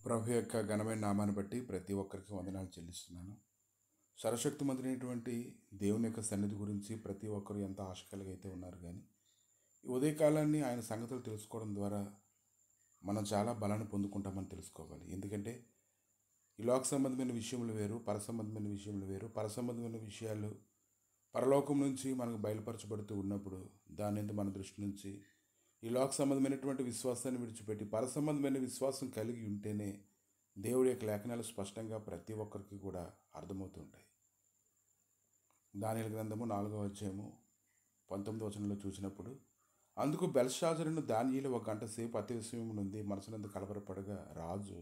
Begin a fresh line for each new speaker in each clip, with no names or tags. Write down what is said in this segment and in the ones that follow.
ప్రభు యొక్క ఘనమైన నామాన్ని బట్టి ప్రతి ఒక్కరికి వందనాలు చెల్లిస్తున్నాను. సర్వశక్తిమంతుడైనటువంటి దేవుని యొక్క సన్నిధి గురించి ప్రతి ఒక్కరు ఎంత ఆశ కలిగి అయితే ఉన్నారు. కానీ ఈ ఉదయకాలాన్ని ఆయన సంగతులు తెలుసుకోవడం ద్వారా మనం చాలా బలాన్ని పొందుకుంటామని తెలుసుకోవాలి. ఎందుకంటే ఈ లోక సంబంధమైన విషయములు వేరు, పరసంబంధమైన విషయములు వేరు. పరసంబంధమైన విషయాలు పరలోకం నుంచి మనకు బయలుపరచబడుతూ ఉన్నప్పుడు దాని మీద మన దృష్టి నుంచి ఈ లోక సంబంధమైనటువంటి విశ్వాసాన్ని విడిచిపెట్టి పరసంబంధమైన విశ్వాసం కలిగి ఉంటేనే దేవుడి యొక్క లేఖనాలు స్పష్టంగా ప్రతి ఒక్కరికి కూడా అర్థమవుతుంటాయి. దానియేలు గ్రంథము 4వ అధ్యాయము 19వ వచనంలో చూసినప్పుడు, అందుకు బెల్షాజరును దానియేలు 1 గంట సేపు అతిశయము నుండి మనసునందు కలవరపడగా రాజు,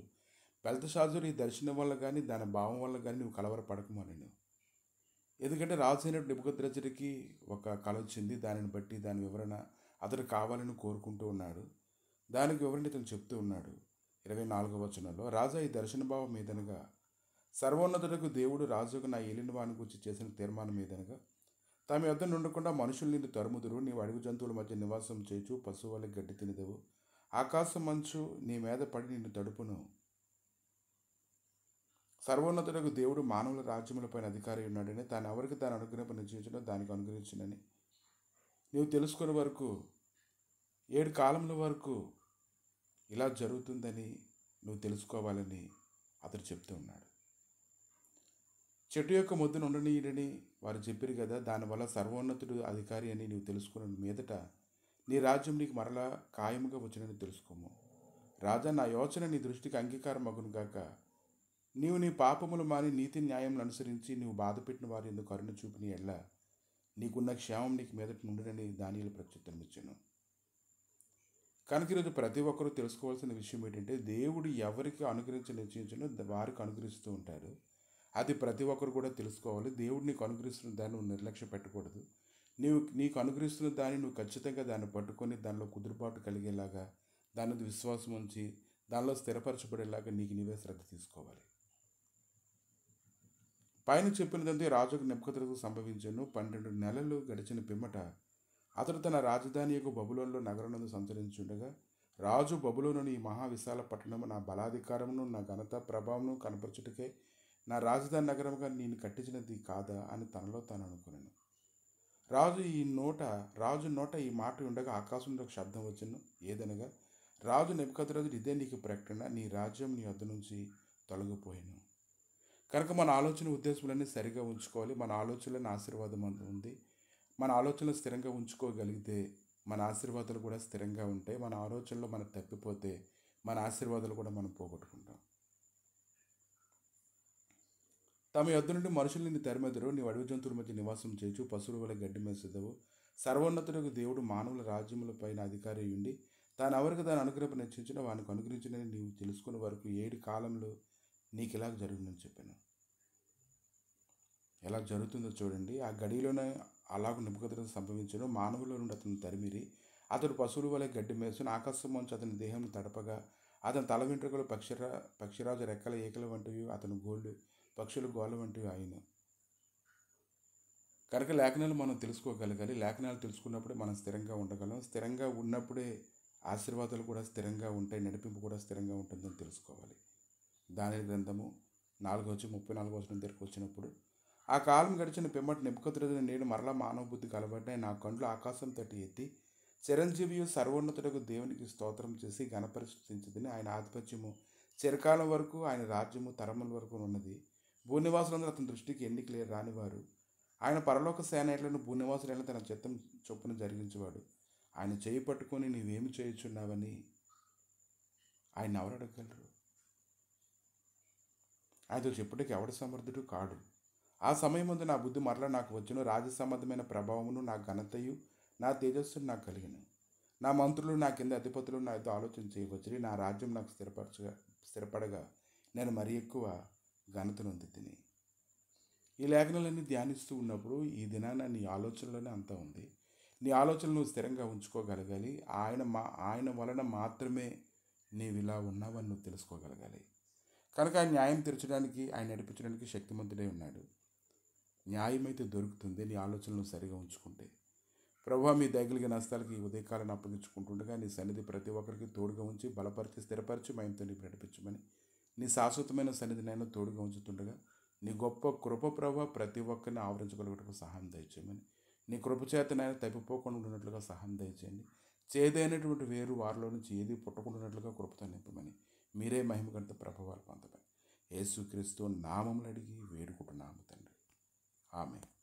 బెల్తషాజరు ఈ దర్శనం వల్ల కానీ దాని భావం వల్ల కానీ నువ్వు కలవరపడకము అనెను. ఎందుకంటే రాజు అయిన నెబుకద్రెజరుకి ఒక కల వచ్చింది. దానిని బట్టి దాని వివరణ అతడు కావాలని కోరుకుంటూ ఉన్నాడు. దానికి వివరణ ఇతను చెప్తూ ఉన్నాడు. 24వ వచనంలో, రాజా ఈ దర్శన భావం మీదనగా సర్వోన్నతుడకు దేవుడు రాజుకు నా ఏలిన వాని గురించి చేసిన తీర్మానం మీదనగా తమ యొద్ద నుండకుండా మనుషులు నిన్ను తరుముదురు, నీవు అడవి జంతువుల మధ్య నివాసం చేచు, పశువులకి గడ్డి తినదవు, ఆకాశం మంచు నీ మీద పడి నిన్ను తడుపును. సర్వోన్నతుడకు దేవుడు మానవుల రాజ్యములపైన అధికారి ఉన్నాడని, తాను ఎవరికి తాను అనుగ్రహం నిశ్చయించడం దానికి అనుగ్రహించినని నీవు తెలుసుకునే వరకు 7 కాలముల వరకు ఇలా జరుగుతుందని నువ్వు తెలుసుకోవాలని అతడు చెప్తూ ఉన్నాడు. చెట్టు యొక్క మొద్దును ఉండనీయడని వారు చెప్పారు కదా, దానివల్ల సర్వోన్నతుడు అధికారి అని నీవు తెలుసుకున్న మీదట నీ రాజ్యం నీకు మరలా ఖాయముగా వచ్చినని తెలుసుకోము. రాజా, నా యోచన నీ దృష్టికి అంగీకారం అగును గాక. నీవు నీ పాపములు మాని నీతి న్యాయములు అనుసరించి నీవు బాధపెట్టిన వారి ఎందుకు కరుణ చూపిన ఎడ్ల నీకున్న క్షేమం నీకు మీదట నుండునని దానియేలు ప్రత్యుత్తరం ఇచ్చాను. కనుక ఈరోజు ప్రతి ఒక్కరూ తెలుసుకోవాల్సిన విషయం ఏంటంటే, దేవుడు ఎవరికి అనుగ్రహించి నిశ్చయించనో వారికి అనుగ్రహిస్తూ ఉంటాడు. అది ప్రతి ఒక్కరు కూడా తెలుసుకోవాలి. దేవుడు నీకు అనుగ్రహిస్తున్న దాన్ని నువ్వు నిర్లక్ష్య పెట్టకూడదు. నీకు అనుగ్రహిస్తున్న దాన్ని నువ్వు ఖచ్చితంగా దాన్ని పట్టుకొని దానిలో కుదురుబాటు కలిగేలాగా, దాని మీద విశ్వాసం ఉంచి దానిలో స్థిరపరచబడేలాగా నీకు నీవే శ్రద్ధ తీసుకోవాలి. పైన చెప్పినదంతా రాజుకు నెబుకద్రెజరుకు సంభవించెను. 12 నెలలు గడిచిన పిమ్మట అతడు తన రాజధాని యొక్క బబులోనులో నగరనందు సంచరించుండగా, రాజు బబులోనుని ఈ మహావిశాల పట్టణము నా బలాధికారమును నా ఘనత ప్రభావమును కనపరచుటకే నా రాజధాని నగరముగా నేను కట్టించినది కాదా అని తనలో తాను అనుకున్నాను. రాజు నోట ఈ మాట ఉండగా ఆకాశంలో ఒక శబ్దం వచ్చెను. ఏదనగా, రాజు నెబుకద్రెజరు, ఇదే నీకు ప్రకటన, నీ రాజ్యం నీ వద్ద నుంచి తొలగిపోయాను. కనుక మన ఆలోచన ఉద్దేశాలన్నీ సరిగా ఉంచుకోవాలి. మన ఆలోచనలను ఆశీర్వాదం ఉంది. మన ఆలోచనలు స్థిరంగా ఉంచుకోగలిగితే మన ఆశీర్వాదాలు కూడా స్థిరంగా ఉంటాయి. మన ఆలోచనలో మనం తప్పిపోతే మన ఆశీర్వాదాలు కూడా మనం పోగొట్టుకుంటాం. తమ యొద్ద నుండి మనుషులు నిన్ను తరిమెదరు, నీవు అడవి జంతువుల మధ్య నివాసం చేయొచ్చు, పశువుల వల్ల గడ్డి మేసేదవు. సర్వోన్నతుడకు దేవుడు మానవుల రాజ్యముల పైన అధికారి ఉండి తాను ఎవరికి దాని అనుగ్రహం నిశ్చయించిన వానికి అనుగ్రహించినని నీవు తెలుసుకునే వరకు 7 కాలంలో నీకు ఇలాగ జరుగుతుందని చెప్పాను. ఎలా జరుగుతుందో చూడండి. ఆ గడిలోనే అలాగ నెబుకద్రెజరు సంభవించను. మానవుల నుండి అతను తరిమిరి, అతడు పశువుల వలె గడ్డి మేసును, ఆకాశం మంచు అతని దేహం తడపగా అతని తల వెంట్రుకలు పక్షిరాజు రెక్కల ఏకల వంటివి, అతని గోళ్ళు పక్షుల గోళ్ళ వంటివి ఆయన. కనుక లేఖనాలు మనం తెలుసుకోగలగాలి. లేఖనాలు తెలుసుకున్నప్పుడే మనం స్థిరంగా ఉండగలం. స్థిరంగా ఉన్నప్పుడే ఆశీర్వాదాలు కూడా స్థిరంగా ఉంటాయి, నడిపింపు కూడా స్థిరంగా ఉంటుందని తెలుసుకోవాలి. దానియేలు గ్రంథము 4వ అధ్యాయం 34వ వచనం దగ్గరికి వచ్చినప్పుడు, ఆ కాలం గడిచిన పిమ్మట నెబుకద్రెజరు నేను మరలా మానవ బుద్ధి కలబడ్డాయి, నా కండ్లు ఆకాశం తట్టి ఎత్తి చిరంజీవియు సర్వోన్నతుడకు దేవునికి స్తోత్రం చేసి ఘనపరిస్థితించదని, ఆయన ఆధిపత్యము చిరకాలం వరకు, ఆయన రాజ్యము తరముల వరకు ఉన్నది. భూనివాసులందరూ అతని దృష్టికి ఎన్నిక రానివారు. ఆయన పరలోక సేనలను భూనివాసులైన తన చిత్తం చొప్పున జరిగించేవాడు. ఆయన చేయి పట్టుకొని నీవేమి చేయుచున్నావని ఆయన ఎవరు అడగగలరు? ఆయనతో చెప్పుటకు ఎవడు సమర్థుడు కాడు. ఆ సమయం ముందు నా బుద్ధి మరలా నాకు వచ్చును, రాజ్య సంబంధమైన ప్రభావమును నా ఘనతయు నా తేజస్సును నాకు కలిగిను. నా మంత్రులు నా కింద అధిపతులు నాతో ఆలోచన చేయవచ్చు. నా రాజ్యం నాకు స్థిరపడగా నేను మరి ఎక్కువ ఘనత నొందితిని. ఈ లేఖనాలన్నీ ధ్యానిస్తూ ఉన్నప్పుడు ఈ దినాన నీ ఆలోచనలోనే అంతా ఉంది. నీ ఆలోచనలు నువ్వు స్థిరంగా ఉంచుకోగలగాలి. ఆయన వలన మాత్రమే నీవు ఇలా ఉన్నావని నువ్వు తెలుసుకోగలగాలి. కనుక ఆయన న్యాయం తీర్చడానికి, ఆయన నడిపించడానికి శక్తిమంతుడై ఉన్నాడు. న్యాయం అయితే దొరుకుతుంది నీ ఆలోచనలు సరిగా ఉంచుకుంటే. ప్రభువా, మీ దయగలిగే నష్టాలకి ఈ ఉదయకాలను అప్పగించుకుంటుండగా నీ సన్నిధి ప్రతి ఒక్కరికి తోడుగా ఉంచి బలపరిచి స్థిరపరిచి మయంతో నీకు నడిపించమని నీ శాశ్వతమైన సన్నిధి నేను తోడుగా ఉంచుతుండగా నీ గొప్ప కృప ప్రభ ప్రతి ఒక్కరిని ఆవరించగలుగుటకు సహాయం దయచేయమని, నీ కృప చేత నేను తప్పిపోకుండా ఉండినట్లుగా సహాయం దయచేయండి. చేదైనటువంటి వేరు వారిలో నుంచి ఏది పుట్టకుండానట్లుగా కృపతో నింపమని, మీరే మహిమగంత ప్రభావాలు పొందమని యేసుక్రీస్తు నామములు అడిగి వేడుకుంటున్నాము తండ్రి. ఆమేన్.